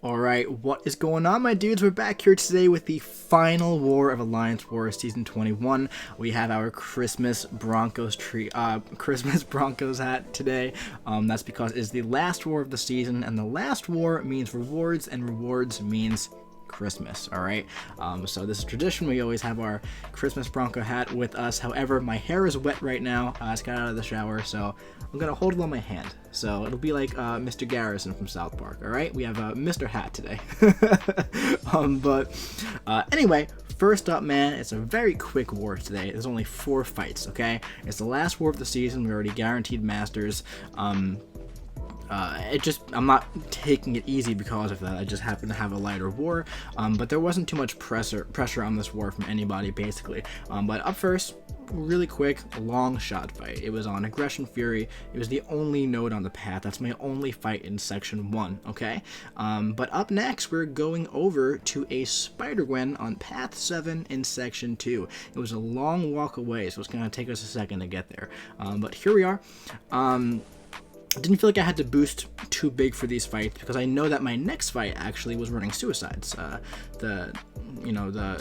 Alright, what is going on, my dudes? We're back here today with the final War of Alliance War Season 21. We have our Christmas Broncos hat today. That's because it's the last war of the season, and the last war means rewards, and rewards means Christmas. Alright, so this is tradition. We always have our Christmas Bronco hat with us. However, my hair is wet right now. I just got out of the shower, so I'm gonna hold it on my hand. So it'll be like Mr. Garrison from South Park. Alright, we have Mr. Hat today. Anyway, first up, man, it's a very quick war today. There's only 4 fights, okay? It's the last war of the season. We already guaranteed masters. I'm not taking it easy because of that. I just happen to have a lighter war, but there wasn't too much pressure on this war from anybody, basically. But up first, really quick, Longshot fight. It was on Aggression Fury. It was the only node on the path. That's my only fight in Section 1, okay? But up next, we're going over to a Spidergwen on Path 7 in Section 2. It was a long walk away, so it's going to take us a second to get there. But here we are. Didn't feel like I had to boost too big for these fights because I know that my next fight actually was running suicides, the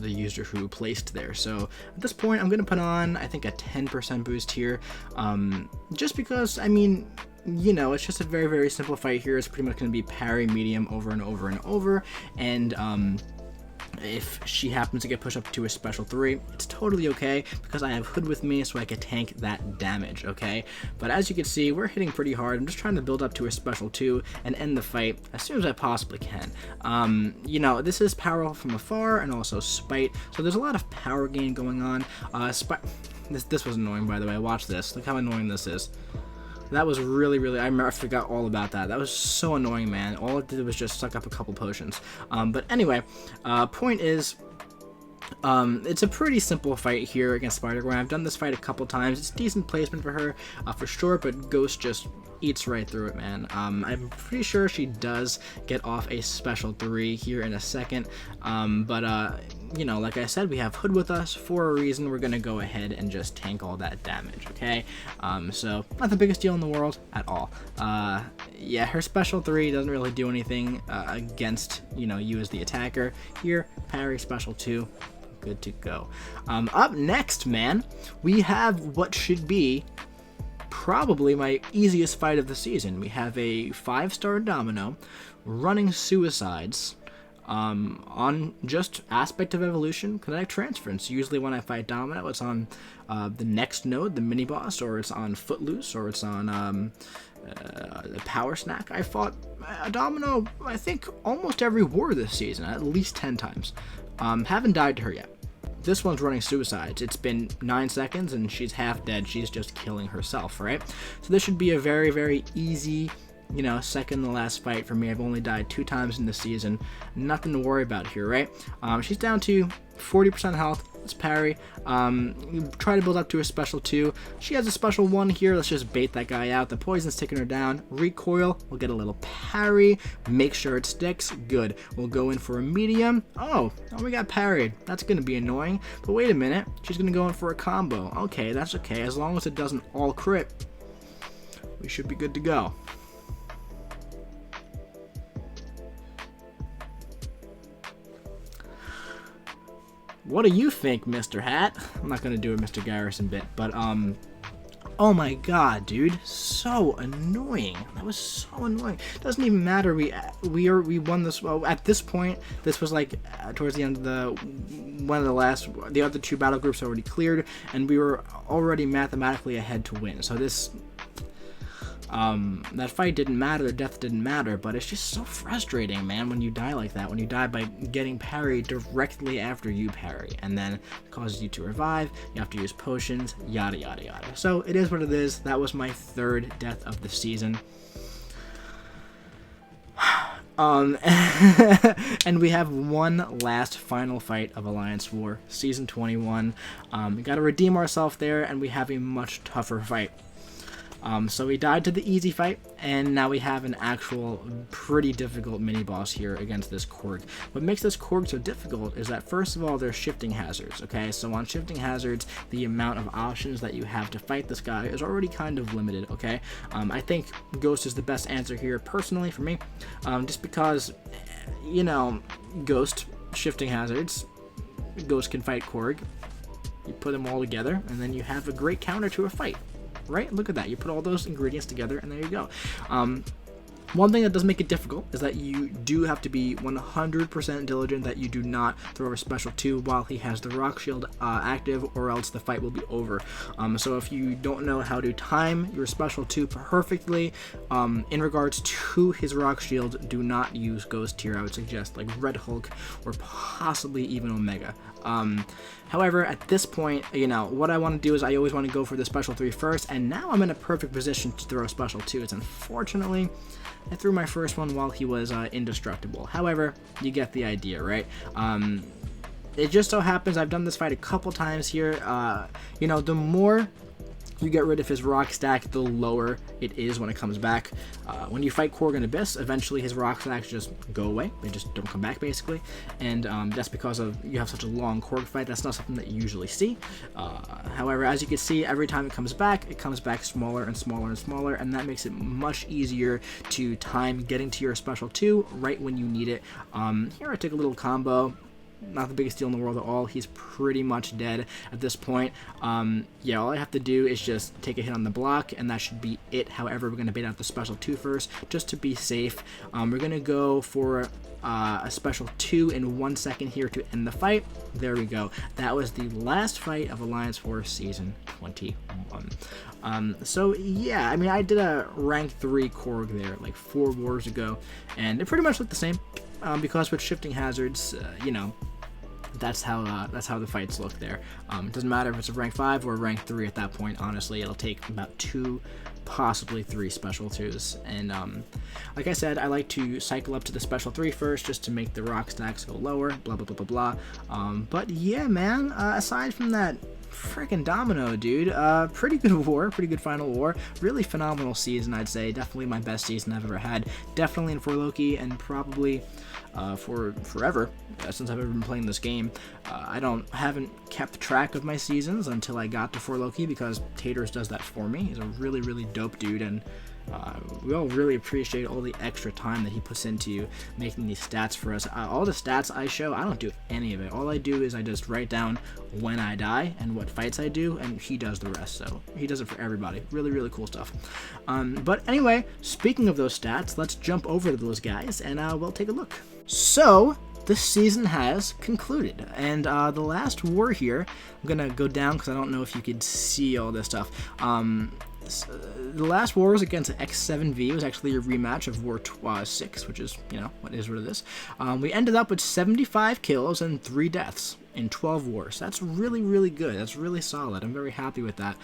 user who placed there. So at this point, I'm gonna put on, I think, a 10% boost here, just because, I mean, you know, it's just a very, very simple fight here. It's pretty much gonna be parry medium over and over and over, and if she happens to get pushed up to a special 3, it's totally okay because I have Hood with me, so I can tank that damage, okay? But as you can see, we're hitting pretty hard. I'm just trying to build up to a special 2 and end the fight as soon as I possibly can. You know, this is power from afar and also spite, so there's a lot of power gain going on. This was annoying, by the way. Watch this. Look how annoying this is. That was really, I forgot all about that. That was so annoying, man. All it did was just suck up a couple potions. But anyway, point is, it's a pretty simple fight here against Spidergwen. I've done this fight a couple times. It's decent placement for her, for sure, but Ghost just eats right through it, man. I'm pretty sure she does get off a special 3 here in a second, you know, like I said, we have Hood with us for a reason. We're gonna go ahead and just tank all that damage, okay? So not the biggest deal in the world at all. Yeah, her special 3 doesn't really do anything against, you know, you as the attacker. Here, parry special 2, good to go. Up next, man, we have what should be probably my easiest fight of the season. We have a 5-star Domino running suicides on just aspect of evolution, kinetic transference. Usually when I fight Domino, it's on the next node, the Miniboss, or it's on Footloose, or it's on the Power Snack. I fought a Domino, I think, almost every war this season, at least 10 times. Haven't died to her yet. This one's running suicides. It's been 9 seconds and she's half dead. She's just killing herself, right? So this should be a very, very easy, you know, second to last fight for me. I've only died 2 times in the season. Nothing to worry about here, right? She's down to 40% health. Let's parry. Try to build up to a special 2. She has a special 1 here. Let's just bait that guy out. The poison's taking her down. Recoil. We'll get a little parry. Make sure it sticks. Good. We'll go in for a medium. Oh, we got parried. That's going to be annoying. But wait a minute. She's going to go in for a combo. Okay, that's okay. As long as it doesn't all crit, we should be good to go. What do you think, Mr. Hat? I'm not gonna do a Mr. Garrison bit, but oh my god, dude, so annoying. That was so annoying. Doesn't even matter. We won this. Well, at this point, this was like towards the end of the other 2 battle groups already cleared, and we were already mathematically ahead to win. So this. That fight didn't matter, the death didn't matter, but it's just so frustrating, man, when you die like that, when you die by getting parried directly after you parry, and then it causes you to revive, you have to use potions, yada yada yada. So it is what it is. That was my 3rd death of the season. And we have one last final fight of Alliance War, Season 21. We gotta redeem ourselves there, and we have a much tougher fight. So we died to the easy fight, and now we have an actual pretty difficult mini boss here against this Korg. What makes this Korg so difficult is that, first of all, there's shifting hazards, okay? So on shifting hazards, the amount of options that you have to fight this guy is already kind of limited, okay? I think Ghost is the best answer here, personally, for me, just because, you know, Ghost, shifting hazards, Ghost can fight Korg, you put them all together, and then you have a great counter to a fight, right? Look at that, you put all those ingredients together, and there you go. One thing that does make it difficult is that you do have to be 100% diligent that you do not throw a special 2 while he has the rock shield active, or else the fight will be over. So if you don't know how to time your special 2 perfectly in regards to his rock shield, do not use Ghost tier. I would suggest like Red Hulk or possibly even Omega. However, at this point, you know, what I want to do is I always want to go for the special 3 first, and now I'm in a perfect position to throw a special 2. It's unfortunately, I threw my first one while he was indestructible. However, you get the idea, right? It just so happens I've done this fight a couple times here. You know, the more you get rid of his rock stack, the lower it is when it comes back. When you fight Korg and Abyss, eventually his rock stacks just go away. They just don't come back, basically. And that's because of you have such a long Korg fight. That's not something that you usually see. However, as you can see, every time it comes back smaller and smaller and smaller, and that makes it much easier to time getting to your special 2 right when you need it. Here I took a little combo. Not the biggest deal in the world at all. He's pretty much dead at this point. Yeah, all I have to do is just take a hit on the block, and that should be it. However, we're going to bait out the special 2 first, just to be safe. We're going to go for a special 2 in 1 second here to end the fight. There we go. That was the last fight of Alliance Force Season 21. So yeah, I mean, I did a rank 3 Korg there like 4 wars ago, and it pretty much looked the same. Because with shifting hazards, you know, that's how the fights look there. It doesn't matter if it's a rank 5 or a rank 3 at that point. Honestly, it'll take about 2, possibly 3 special 2s. And like I said, I like to cycle up to the special 3 first, just to make the rock stacks go lower. Blah blah blah blah blah. But yeah, man. Aside from that freaking Domino, dude, pretty good war, pretty good final war, really phenomenal season, I'd say. Definitely my best season I've ever had, definitely in 4 Loki, and probably for forever, since I've ever been playing this game. I haven't kept track of my seasons until I got to 4 Loki, because Taters does that for me. He's a really dope dude, and we all really appreciate all the extra time that he puts into making these stats for us. All the stats I show, I don't do any of it. All I do is I just write down when I die and what fights I do, and he does the rest. So he does it for everybody. Really cool stuff. But anyway, speaking of those stats, let's jump over to those guys and we'll take a look. So this season has concluded, and the last war here, I'm gonna go down because I don't know if you could see all this stuff. The last war was against X7V. It was actually a rematch of War 6, which is, you know, what it is. We ended up with 75 kills and 3 deaths in 12 wars. That's really good. That's really solid. I'm very happy with that.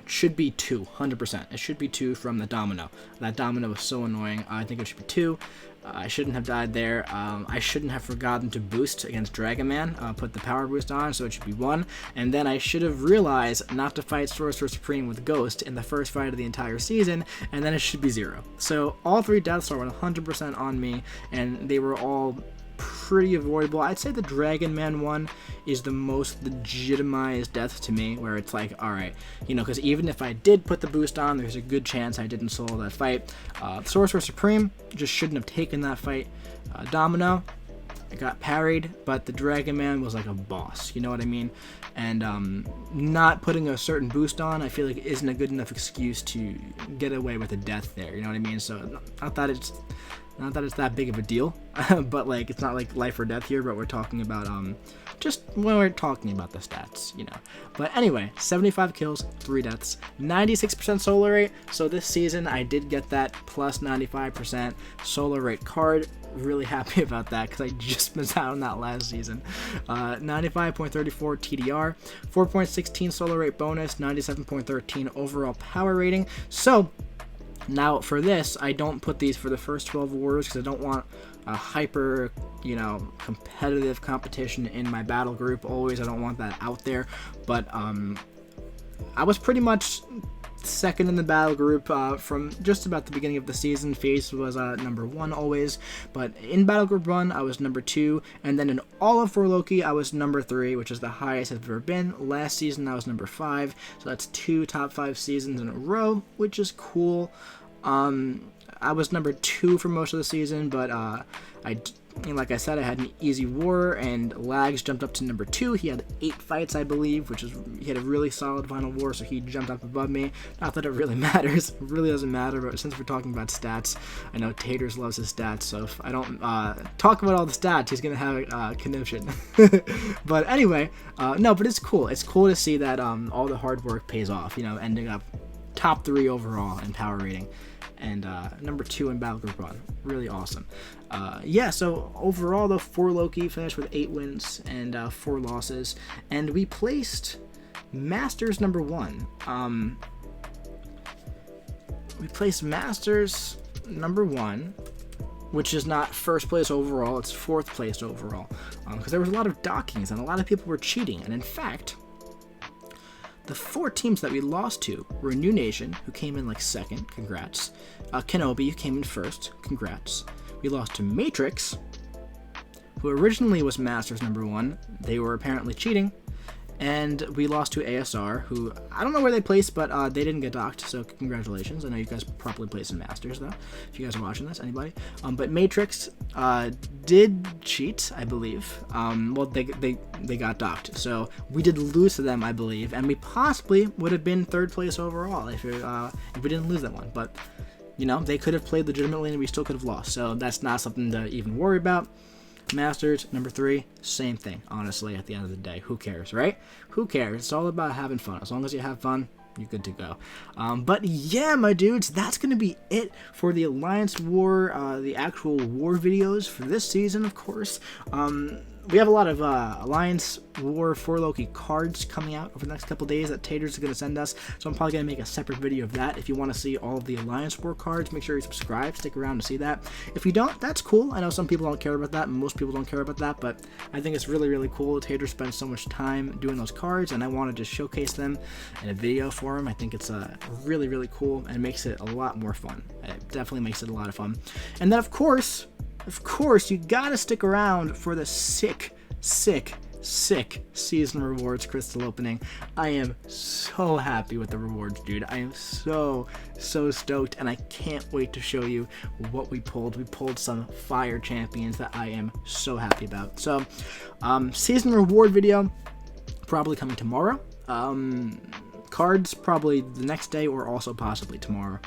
Should be 2, 100%. It should be 2 from the Domino. That Domino was so annoying. I think it should be 2. I shouldn't have died there. I shouldn't have forgotten to boost against Dragon Man, put the power boost on, so it should be 1. And then I should have realized not to fight Sorcerer Supreme with Ghost in the first fight of the entire season, and then it should be 0. So all 3 deaths are 100% on me, and they were all pretty avoidable. I'd say the Dragon Man one is the most legitimized death to me, where it's like, alright, you know, because even if I did put the boost on, there's a good chance I didn't solo that fight. Sorcerer Supreme just shouldn't have taken that fight. Domino, I got parried, but the Dragon Man was like a boss, you know what I mean? And not putting a certain boost on, I feel like isn't a good enough excuse to get away with a death there, you know what I mean? So not that it's that big of a deal, but like it's not like life or death here, but we're talking about just when we're talking about the stats, you know. But anyway, 75 kills, 3 deaths, 96% solo rate. So this season I did get that plus 95% solo rate card. Really happy about that because I just missed out on that last season. 95.34 TDR, 4.16 solo rate bonus, 97.13 overall power rating. So now for this, I don't put these for the first 12 wars because I don't want a hyper, you know, competitive competition in my battle group. Always, I don't want that out there. But I was pretty much second in the battle group from just about the beginning of the season. FaZe was number 1 always, but in battle group 1 I was number 2, and then in all of 4 Loki I was number 3, which is the highest I've ever been. Last season I was number 5, so that's 2 top 5 seasons in a row, which is cool. I was number 2 for most of the season, but like I said, I had an easy war, and Lags jumped up to number 2. He had 8 fights, I believe, he had a really solid final war, so he jumped up above me. Not that it really matters. It really doesn't matter, but since we're talking about stats, I know Taters loves his stats, so if I don't talk about all the stats, he's going to have a conniption. But anyway, no, but it's cool. It's cool to see that all the hard work pays off, ending up top 3 overall in power rating. And number 2 in Battle Group 1. Really awesome. Yeah, so overall, though, 4 Loki finished with 8 wins and 4 losses. And we placed Masters number 1. We placed Masters number 1, which is not first place overall, it's 4th place overall. Because there was a lot of dockings and a lot of people were cheating. And in fact, the 4 teams that we lost to were New Nation, who came in like 2nd, congrats. Kenobi, who came in 1st, congrats. We lost to Matrix, who originally was Masters number 1. They were apparently cheating. And we lost to ASR, who, I don't know where they placed, but they didn't get docked, so congratulations. I know you guys probably placed in Masters, though, if you guys are watching this, anybody. But Matrix did cheat, I believe. Well, they got docked, so we did lose to them, I believe, and we possibly would have been 3rd place overall if we didn't lose that one. But, they could have played legitimately and we still could have lost, so that's not something to even worry about. Masters, number 3, same thing, honestly, at the end of the day. Who cares, right? Who cares? It's all about having fun. As long as you have fun, you're good to go. But yeah, my dudes, that's going to be it for the Alliance War, the actual war videos for this season, of course. We have a lot of Alliance War 4 Loki cards coming out over the next couple days that Taters is going to send us, so I'm probably going to make a separate video of that. If you want to see all of the Alliance War cards, make sure you subscribe, stick around to see that. If you don't, that's cool. I know some people don't care about that, and most people don't care about that, but I think it's really, really cool. Taters spends so much time doing those cards, and I wanted to showcase them in a video for him. I think it's really, really cool, and makes it a lot more fun. It definitely makes it a lot of fun. And then, of course, you gotta stick around for the sick season rewards crystal opening. I am so happy with the rewards, dude. I am so stoked, and I can't wait to show you what we pulled. We pulled some fire champions that I am so happy about. So, season reward video probably coming tomorrow. Cards probably the next day or also possibly tomorrow.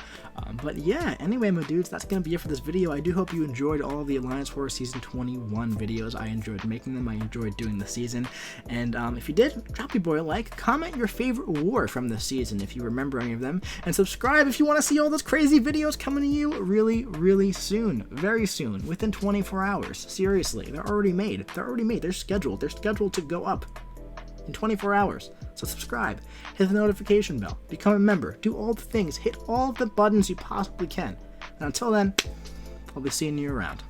But yeah, anyway, my dudes, that's going to be it for this video. I do hope you enjoyed all of the Alliance War Season 21 videos. I enjoyed making them. I enjoyed doing the season. And if you did, drop your boy a like. Comment your favorite war from this season if you remember any of them. And subscribe if you want to see all those crazy videos coming to you really, really soon. Very soon. Within 24 hours. Seriously. They're already made. They're scheduled. They're scheduled to go up in 24 hours. So subscribe, hit the notification bell, become a member, do all the things, hit all the buttons you possibly can. And until then, I'll be seeing you around.